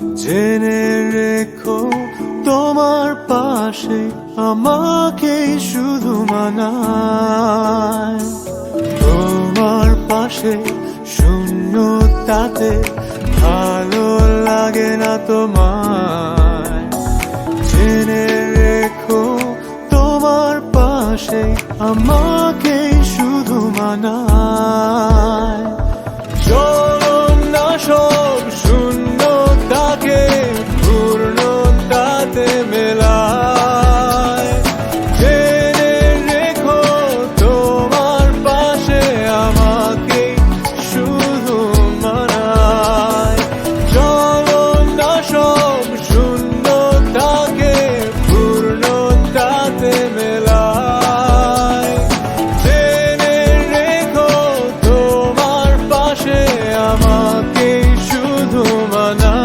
জেনে রেখো তোমার পাশে আমাকে শুধু মানায়। তোমার পাশে শূন্যতাতে ভালো লাগে না তোমায়। জেনে রেখো তোমার পাশে আমাকে শুধু মানায়। চলুন না সব শূন্যতাকে পূর্ণতাতে মেলায়। জেনে রেখো তোমার পাশে আমাকে শুধু মানায়। চলুন না সব শূন্যতাকে পূর্ণতাতে মেলায়। জেনে রেখো তোমার পাশে আমাকে শুধু মানায়।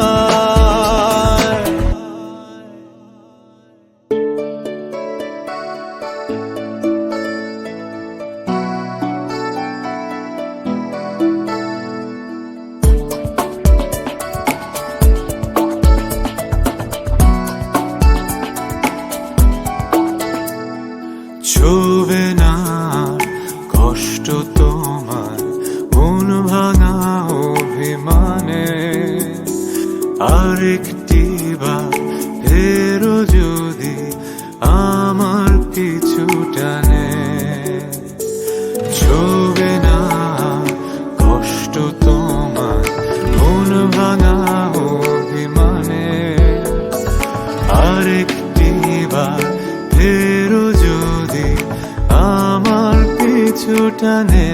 ছুবে না কষ্ট তোমার মন ভাঙা অভিমানে। আরেকটি বার ফেরো যদি আমার পিছু টানে। ছুবে না কষ্ট তোমার মন ভাঙা অভিমানে। আরেকটি বার ফেরো যদি আমার পিছু টানে।